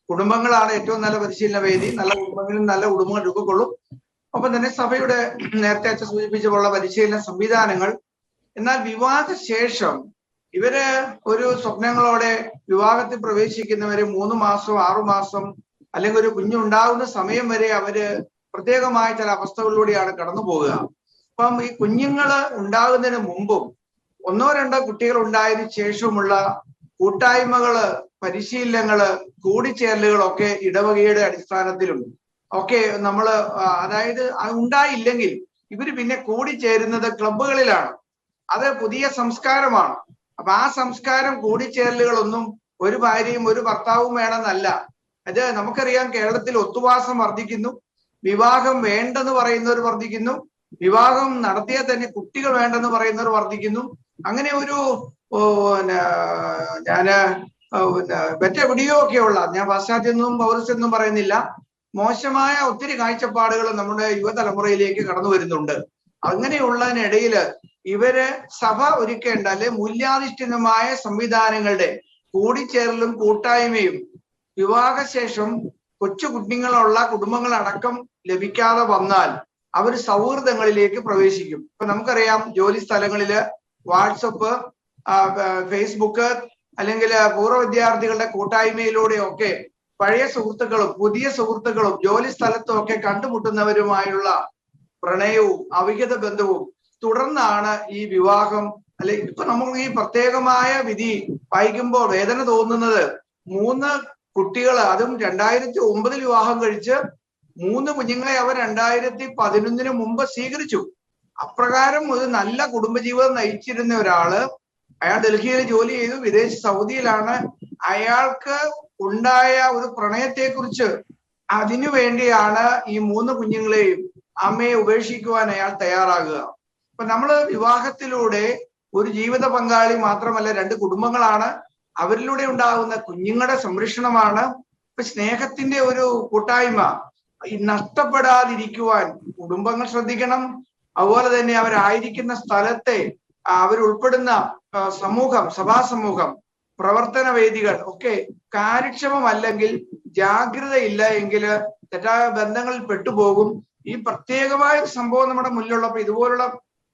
കുടുംബങ്ങളാണ് ഏറ്റവും നല്ല പരിശീലന വേദി. നല്ല കുടുംബങ്ങളിൽ നല്ല കുടുംബങ്ങൾ രൂപക്കൊള്ളും. ഒപ്പം തന്നെ സഭയുടെ നേരത്തെ അച്ഛൻ സൂചിപ്പിച്ചുള്ള പരിശീലന സംവിധാനങ്ങൾ. എന്നാൽ വിവാഹശേഷം ഇവര് ഒരു സ്വപ്നങ്ങളോടെ വിവാഹത്തിൽ പ്രവേശിക്കുന്നവര് 3 മാസം 6 മാസം അല്ലെങ്കിൽ ഒരു കുഞ്ഞുണ്ടാകുന്ന സമയം വരെ അവര് പ്രത്യേകമായ ചില അവസ്ഥകളിലൂടെയാണ് കടന്നു പോകുക. അപ്പം ഈ കുഞ്ഞുങ്ങള് ഉണ്ടാകുന്നതിന് മുമ്പും 1-2 കുട്ടികൾ ഉണ്ടായതിനു ശേഷമുള്ള കൂട്ടായ്മകള്, പരിശീലനങ്ങള്, കൂടിച്ചേരലുകളൊക്കെ ഇടവകയുടെ അടിസ്ഥാനത്തിലും ഒക്കെ നമ്മള്, അതായത് ഉണ്ടായില്ലെങ്കിൽ ഇവര് പിന്നെ കൂടിച്ചേരുന്നത് ക്ലബ്ബുകളിലാണ്. അത് പുതിയ സംസ്കാരമാണ്. അപ്പൊ ആ സംസ്കാരം കൂടിച്ചേരലുകളൊന്നും ഒരു ഭാര്യയും ഒരു ഭർത്താവും വേണമെന്നല്ല. അത് നമുക്കറിയാം, കേരളത്തിൽ ഒത്തുവാസം വർദ്ധിക്കുന്നു, വിവാഹം വേണ്ടെന്ന് പറയുന്നവർ വർദ്ധിക്കുന്നു, വിവാഹം നടത്തിയാൽ തന്നെ കുട്ടികൾ വേണ്ടെന്ന് പറയുന്നവർ വർദ്ധിക്കുന്നു. അങ്ങനെ ഒരു ഞാന് എവിടെയോ ഒക്കെയുള്ള, ഞാൻ പാശ്ചാത്യൊന്നും പൗരസ്യൊന്നും പറയുന്നില്ല, മോശമായ ഒത്തിരി കാഴ്ചപ്പാടുകൾ നമ്മുടെ യുവതലമുറയിലേക്ക് കടന്നു വരുന്നുണ്ട്. അങ്ങനെയുള്ളതിനിടയില് ഇവര് സഭ ഒരുക്കേണ്ട അല്ലെ മൂല്യാധിഷ്ഠിതമായ സംവിധാനങ്ങളുടെ കൂടിച്ചേരലും കൂട്ടായ്മയും വിവാഹശേഷം കൊച്ചു കുഞ്ഞുങ്ങളുള്ള കുടുംബങ്ങളടക്കം ലഭിക്കാതെ വന്നാൽ അവർ സൗഹൃദങ്ങളിലേക്ക് പ്രവേശിക്കും. ഇപ്പൊ നമുക്കറിയാം, ജോലി സ്ഥലങ്ങളില് വാട്സപ്പ്, ഫേസ്ബുക്ക് അല്ലെങ്കിൽ പൂർവ്വ വിദ്യാർത്ഥികളുടെ കൂട്ടായ്മയിലൂടെയൊക്കെ പഴയ സുഹൃത്തുക്കളും പുതിയ സുഹൃത്തുക്കളും ജോലി സ്ഥലത്തും ഒക്കെ കണ്ടുമുട്ടുന്നവരുമായുള്ള പ്രണയവും അവിഹിത ബന്ധവും തുടർന്നാണ് ഈ വിവാഹം. അല്ലെ, ഇപ്പൊ നമുക്ക് ഈ പ്രത്യേകമായ വിധി വായിക്കുമ്പോൾ വേദന തോന്നുന്നത്, 3 കുട്ടികൾ, അതും 2009 വിവാഹം കഴിച്ച് 3 കുഞ്ഞുങ്ങളെ അവർ 2011 മുമ്പ് സ്വീകരിച്ചു. അപ്രകാരം ഒരു നല്ല കുടുംബജീവിതം നയിച്ചിരുന്ന ഒരാള്, അയാൾ ഡൽഹിയിൽ ജോലി ചെയ്തു, വിദേശ സൗദിയിലാണ്. അയാൾക്ക് ഉണ്ടായ ഒരു പ്രണയത്തെക്കുറിച്ച്, അതിനു വേണ്ടിയാണ് ഈ 3 കുഞ്ഞുങ്ങളെയും അമ്മയെ ഉപേക്ഷിക്കുവാൻ അയാൾ തയ്യാറാകുക. അപ്പൊ നമ്മള് വിവാഹത്തിലൂടെ ഒരു ജീവിത പങ്കാളി മാത്രമല്ല, 2 കുടുംബങ്ങളാണ്, അവരിലൂടെ ഉണ്ടാകുന്ന കുഞ്ഞുങ്ങളുടെ സംരക്ഷണമാണ്. ഇപ്പൊ സ്നേഹത്തിന്റെ ഒരു കൂട്ടായ്മ നഷ്ടപ്പെടാതിരിക്കുവാൻ കുടുംബങ്ങൾ ശ്രദ്ധിക്കണം. അതുപോലെ തന്നെ അവരായിരിക്കുന്ന സ്ഥലത്തെ അവരുൾപ്പെടുന്ന സമൂഹം, സഭാസമൂഹം, പ്രവർത്തന വേദികൾ ഒക്കെ കാര്യക്ഷമമല്ലെങ്കിൽ, ജാഗ്രത ഇല്ല എങ്കിൽ തെറ്റായ ബന്ധങ്ങളിൽ പെട്ടുപോകും. ഈ പ്രത്യേകമായ സംഭവം നമ്മുടെ മുന്നിലുള്ളപ്പോ ഇതുപോലുള്ള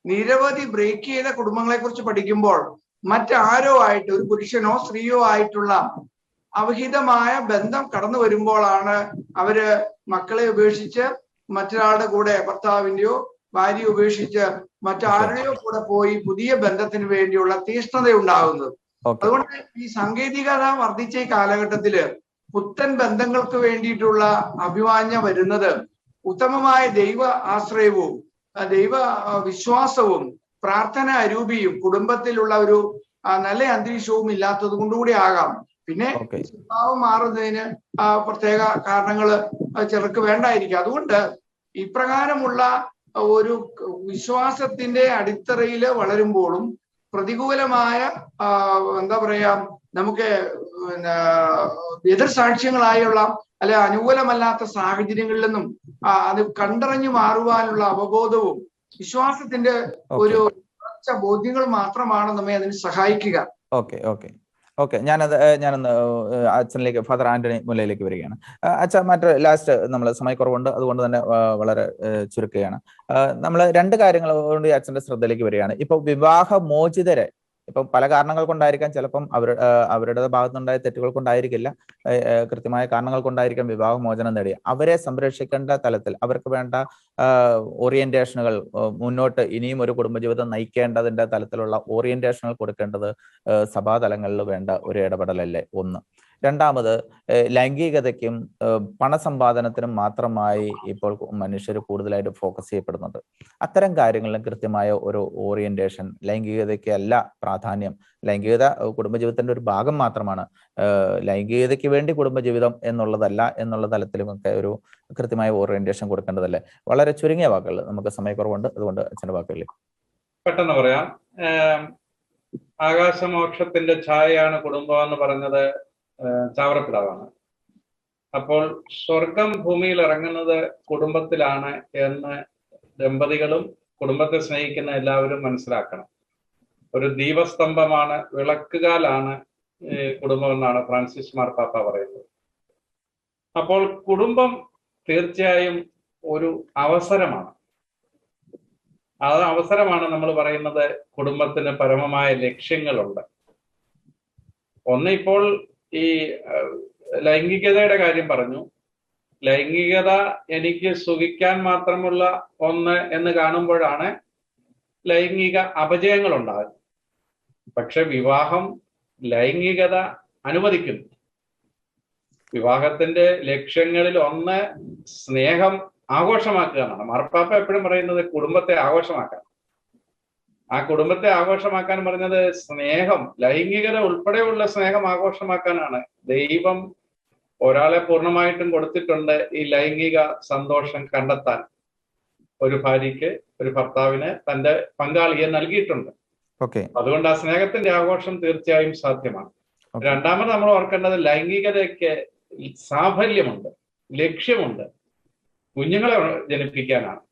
നിരവധി ബ്രേക്ക് ചെയ്ത കുടുംബങ്ങളെ കുറിച്ച് പഠിക്കുമ്പോൾ മറ്റാരോ ആയിട്ട്, ഒരു പുരുഷനോ സ്ത്രീയോ ആയിട്ടുള്ള അവിഹിതമായ ബന്ധം കടന്നു വരുമ്പോഴാണ് അവര് മക്കളെ ഉപേക്ഷിച്ച് മറ്റൊരാളുടെ കൂടെ, ഭർത്താവിന്റെയോ ഭാര്യയെ ഉപേക്ഷിച്ച് മറ്റാരുടെയോ കൂടെ പോയി പുതിയ ബന്ധത്തിന് വേണ്ടിയുള്ള തീഷ്ണത ഉണ്ടാകുന്നത്. അതുകൊണ്ട് ഈ സാങ്കേതികത വർദ്ധിച്ച ഈ കാലഘട്ടത്തില് പുത്തൻ ബന്ധങ്ങൾക്ക് വേണ്ടിയിട്ടുള്ള അഭിവാഞ്യം വരുന്നത് ഉത്തമമായ ദൈവ ആശ്രയവും ദൈവ വിശ്വാസവും പ്രാർത്ഥന അരൂപിയും കുടുംബത്തിലുള്ള ഒരു നല്ല അന്തരീക്ഷവും ഇല്ലാത്തത് കൊണ്ടുകൂടി ആകാം. പിന്നെ സ്വഭാവം മാറുന്നതിന് പ്രത്യേക കാരണങ്ങൾ ചിലർക്ക് വേണ്ടായിരിക്കും. അതുകൊണ്ട് ഇപ്രകാരമുള്ള ഒരു വിശ്വാസത്തിന്റെ അടിത്തറയിൽ വളരുമ്പോഴും പ്രതികൂലമായ എന്താ പറയാ നമുക്ക് എതിർ സാക്ഷ്യങ്ങളായുള്ള അല്ലെ അനുകൂലമല്ലാത്ത സാഹചര്യങ്ങളിൽ നിന്നും അത് കണ്ടറിഞ്ഞു മാറുവാനുള്ള അവബോധവും വിശ്വാസത്തിന്റെ ഒരു ബോധ്യങ്ങൾ മാത്രമാണ് നമ്മെ അതിന് സഹായിക്കുക. ഞാനൊന്ന് അച്ഛനിലേക്ക്, ഫാദർ ആന്റണി മുല്ലയിലേക്ക് വരികയാണ്. അച്ഛൻ മറ്റു ലാസ്റ്റ് നമ്മൾ സമയക്കുറവുണ്ട്, അതുകൊണ്ട് തന്നെ വളരെ ചുരുക്കുകയാണ്. നമ്മൾ രണ്ട് കാര്യങ്ങൾ കൊണ്ട് അച്ഛന്റെ ശ്രദ്ധയിലേക്ക് വരികയാണ്. ഇപ്പൊ വിവാഹമോചിതരെ, ഇപ്പം പല കാരണങ്ങൾ കൊണ്ടായിരിക്കാം, ചിലപ്പം അവരുടെ ഭാഗത്തുനിന്നുണ്ടായ തെറ്റുകൾ കൊണ്ടായിരിക്കില്ല, കൃത്യമായ കാരണങ്ങൾ കൊണ്ടായിരിക്കാം വിവാഹമോചനം നേടിയ അവരെ സംരക്ഷിക്കേണ്ട തലത്തിൽ അവർക്ക് വേണ്ട ഓറിയന്റേഷനുകൾ, മുന്നോട്ട് ഇനിയും ഒരു കുടുംബജീവിതം നയിക്കേണ്ടതിന്റെ തലത്തിലുള്ള ഓറിയന്റേഷനുകൾ കൊടുക്കേണ്ടത് സഭാതലങ്ങളിൽ വേണ്ട ഒരു ഇടപെടലല്ലേ ഒന്ന്. രണ്ടാമത്, ലൈംഗികതയ്ക്കും പണസമ്പാദനത്തിനും മാത്രമായി ഇപ്പോൾ മനുഷ്യർ കൂടുതലായിട്ട് ഫോക്കസ് ചെയ്യപ്പെടുന്നുണ്ട്. അത്തരം കാര്യങ്ങളിലും കൃത്യമായ ഒരു ഓറിയന്റേഷൻ, ലൈംഗികതയ്ക്ക് അല്ല പ്രാധാന്യം, ലൈംഗികത കുടുംബജീവിതത്തിന്റെ ഒരു ഭാഗം മാത്രമാണ്, ലൈംഗികതയ്ക്ക് വേണ്ടി കുടുംബജീവിതം എന്നുള്ളതല്ല എന്നുള്ള തലത്തിലുമൊക്കെ ഒരു കൃത്യമായ ഓറിയന്റേഷൻ കൊടുക്കേണ്ടതല്ലേ. വളരെ ചുരുങ്ങിയ വാക്കുകൾ, നമുക്ക് സമയക്കുറവുണ്ട്, അതുകൊണ്ട് അച്ഛൻ്റെ വാക്കുകളിലേക്ക് പെട്ടെന്ന് പറയാം. ആകാശമോക്ഷത്തിന്റെ ഛായയാണ് കുടുംബം എന്ന് പറഞ്ഞത് ചാവറപ്പിടാവാണ്. അപ്പോൾ സ്വർഗം ഭൂമിയിൽ ഇറങ്ങുന്നത് കുടുംബത്തിലാണ് എന്ന് ദമ്പതികളും കുടുംബത്തെ സ്നേഹിക്കുന്ന എല്ലാവരും മനസ്സിലാക്കണം. ഒരു ദീപസ്തംഭമാണ്, വിളക്കുകാലാണ് കുടുംബം എന്നാണ് ഫ്രാൻസിസ് മാർപ്പാപ്പ പറയുന്നത്. അപ്പോൾ കുടുംബം തീർച്ചയായും ഒരു അവസരമാണ്. ആ അവസരമാണ് നമ്മൾ പറയുന്നത്. കുടുംബത്തിന് പരമമായ ലക്ഷ്യങ്ങളുണ്ട്. ഒന്ന്, ഇപ്പോൾ ഈ ലൈംഗികതയുടെ കാര്യം പറഞ്ഞു. ലൈംഗികത എനിക്ക് സുഖിക്കാൻ മാത്രമുള്ള ഒന്ന് എന്ന് കാണുമ്പോഴാണ് ലൈംഗിക അപജയങ്ങൾ ഉണ്ടാകുന്നത്. പക്ഷെ വിവാഹം ലൈംഗികത അനുവദിക്കുന്നു. വിവാഹത്തിന്റെ ലക്ഷ്യങ്ങളിൽ ഒന്ന് സ്നേഹം ആഘോഷമാക്കുക എന്നാണ്. മാർപ്പാപ്പ എപ്പോഴും പറയുന്നത് കുടുംബത്തെ ആഘോഷമാക്കാൻ. ആ കുടുംബത്തെ ആഘോഷമാക്കാൻ പറഞ്ഞത് സ്നേഹം, ലൈംഗികത ഉൾപ്പെടെയുള്ള സ്നേഹം ആഘോഷമാക്കാനാണ്. ദൈവം ഒരാളെ പൂർണ്ണമായിട്ടും കൊടുത്തിട്ടുണ്ട് ഈ ലൈംഗിക സന്തോഷം കണ്ടെത്താൻ. ഒരു ഭാര്യയ്ക്ക്, ഒരു ഭർത്താവിന് തന്റെ പങ്കാളിയെ നൽകിയിട്ടുണ്ട്. അതുകൊണ്ട് ആ സ്നേഹത്തിന്റെ ആഘോഷം തീർച്ചയായും സാധ്യമാണ്. രണ്ടാമത് നമ്മൾ ഓർക്കേണ്ടത്, ലൈംഗികതയ്ക്ക് സാഫല്യമുണ്ട്, ലക്ഷ്യമുണ്ട്, കുഞ്ഞുങ്ങളെ ജനിപ്പിക്കാനാണ്.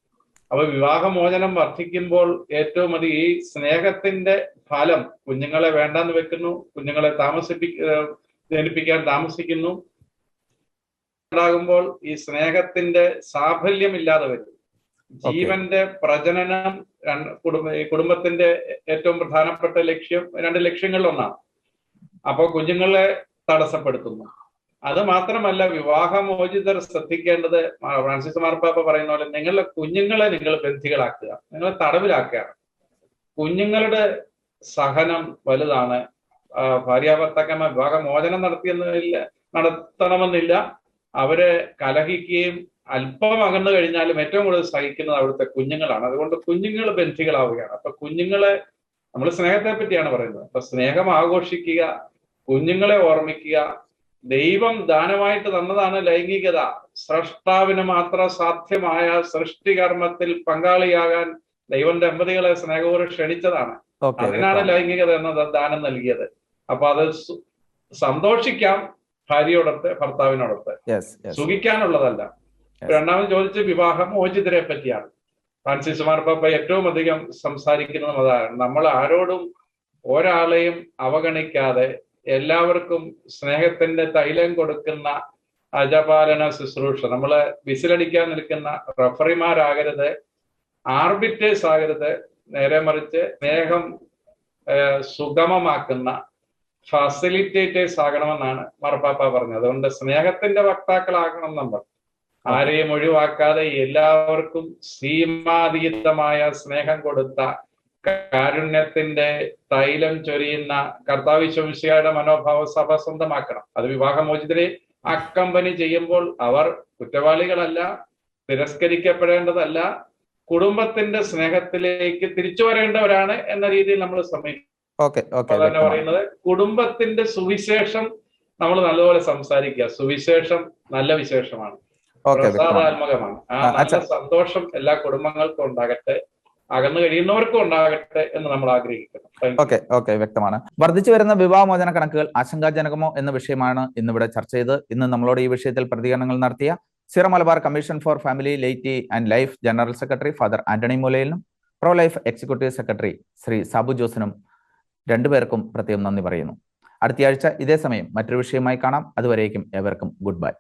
അപ്പൊ വിവാഹമോചനം വർദ്ധിക്കുമ്പോൾ ഏറ്റവും അധികം ഈ സ്നേഹത്തിന്റെ ഫലം കുഞ്ഞുങ്ങളെ വേണ്ടെന്ന് വെക്കുന്നു, കുഞ്ഞുങ്ങളെ ജനിപ്പിക്കാൻ താമസിക്കുന്നു. ഉണ്ടാകുമ്പോൾ ഈ സ്നേഹത്തിന്റെ സാഫല്യം ഇല്ലാതെ വരും. ജീവന്റെ പ്രജനനം കുടുംബത്തിന്റെ ഏറ്റവും പ്രധാനപ്പെട്ട ലക്ഷ്യം, രണ്ട് ലക്ഷ്യങ്ങളിൽ ഒന്നാണ്. അപ്പൊ കുഞ്ഞുങ്ങളെ തടസ്സപ്പെടുത്തുന്നു. അത് മാത്രമല്ല, വിവാഹമോചിതർ ശ്രദ്ധിക്കേണ്ടത്, ഫ്രാൻസിസ് മാർപ്പാപ്പ പറയുന്ന പോലെ, നിങ്ങളുടെ കുഞ്ഞുങ്ങളെ നിങ്ങൾ ബന്ധികളാക്കുക, നിങ്ങളെ തടവിലാക്കുകയാണ്. കുഞ്ഞുങ്ങളുടെ സഹനം വലുതാണ്. ഭാര്യാഭർത്താക്കന്മാർ വിവാഹമോചനം നടത്തണമെന്നില്ല. അവരെ കലഹിക്കുകയും അല്പം അകന്നു കഴിഞ്ഞാലും ഏറ്റവും കൂടുതൽ സഹിക്കുന്നത് അവിടുത്തെ കുഞ്ഞുങ്ങളാണ്. അതുകൊണ്ട് കുഞ്ഞുങ്ങൾ ബന്ധികളാവുകയാണ്. അപ്പൊ കുഞ്ഞുങ്ങളെ, നമ്മൾ സ്നേഹത്തെ പറ്റിയാണ് പറയുന്നത്. അപ്പൊ സ്നേഹം ആഘോഷിക്കുക, കുഞ്ഞുങ്ങളെ ഓർമ്മിക്കുക. ദൈവം ദാനമായിട്ട് തന്നതാണ് ലൈംഗികത. സ്രഷ്ടാവിന് മാത്രം സാധ്യമായ സൃഷ്ടികർമ്മത്തിൽ പങ്കാളിയാകാൻ ദൈവം ദമ്പതികളെ സ്നേഹപൂർവ്വം ക്ഷണിച്ചതാണ്. അതിനാണ് ലൈംഗികത എന്ന ദാനം നൽകിയത്. അപ്പൊ അത് സന്തോഷിക്കാം ഭാര്യയോടൊത്ത്, ഭർത്താവിനോടൊത്ത്, സുഖിക്കാനുള്ളതല്ല. രണ്ടാമത് ചോദിച്ച് വിവാഹമോചിതരെ പറ്റിയാണ്. ഫ്രാൻസിസ് മാർപ്പാപ്പ ഏറ്റവും അധികം സംസാരിക്കുന്നതും അതാണ്. നമ്മൾ ആരോടും ഒരാളെയും അവഗണിക്കാതെ എല്ലാവർക്കും സ്നേഹത്തിന്റെ തൈലം കൊടുക്കുന്ന അജപാലന ശുശ്രൂഷ. നമ്മള് വിസിലടിക്കാൻ നിൽക്കുന്ന റഫറിമാരാകരുത്, ആർബിറ്റേഴ്സ് ആകരുത്. നേരെ മറിച്ച് സ്നേഹം സുഗമമാക്കുന്ന ഫാസിലിറ്റേറ്റേഴ്സ് ആകണമെന്നാണ് മാർപ്പാപ്പ പറഞ്ഞത്. അതുകൊണ്ട് സ്നേഹത്തിന്റെ വക്താക്കളാകണം നമ്മൾ. ആരെയും ഒഴിവാക്കാതെ എല്ലാവർക്കും സീമാതീതമായ സ്നേഹം കൊടുത്ത, കാരുണ്യത്തിന്റെ തൈലം ചൊരിയുന്ന കർത്താവ് ശംസിയുടെ മനോഭാവ സഭ സ്വന്തമാക്കണം. അത് വിവാഹമോചിതരെ അക്കമ്പനി ചെയ്യുമ്പോൾ അവർ കുറ്റവാളികളല്ല, തിരസ്കരിക്കപ്പെടേണ്ടതല്ല, കുടുംബത്തിന്റെ സ്നേഹത്തിലേക്ക് തിരിച്ചു വരേണ്ടവരാണ് എന്ന രീതിയിൽ നമ്മൾ സമീപിക്കും. തന്നെ പറയുന്നത് കുടുംബത്തിന്റെ സുവിശേഷം നമ്മൾ നല്ലപോലെ സംസാരിക്കുക. സുവിശേഷം നല്ല വിശേഷമാണ്, പ്രസാദാത്മകമാണ്. ആ നല്ല സന്തോഷം എല്ലാ കുടുംബങ്ങൾക്കും ഉണ്ടാകട്ടെ, അകന്നു കഴിയുന്നവർക്കും ഉണ്ടാകട്ടെ എന്ന് നമ്മൾ ആഗ്രഹിക്കുന്നു. വ്യക്തമാണ്. വർദ്ധിച്ചു വരുന്ന വിവാഹമോചന കണക്കുകൾ ആശങ്കാജനകമോ എന്ന വിഷയമാണ് ഇന്നിവിടെ ചർച്ച ചെയ്ത് ഇന്ന് നമ്മളോട് ഈ വിഷയത്തിൽ പ്രതികരണങ്ങൾ നടത്തിയ Syro Malabar commission for family, laity and life general secretary father Antony മൂലയിലും pro life executive secretary Shri Sabu ജോസിനും രണ്ടുപേർക്കും പ്രത്യേകം നന്ദി പറയുന്നു. അടുത്തയാഴ്ച ഇതേ സമയം മറ്റൊരു വിഷയമായി കാണാം. അതുവരേക്കും ഏവർക്കും ഗുഡ് ബൈ.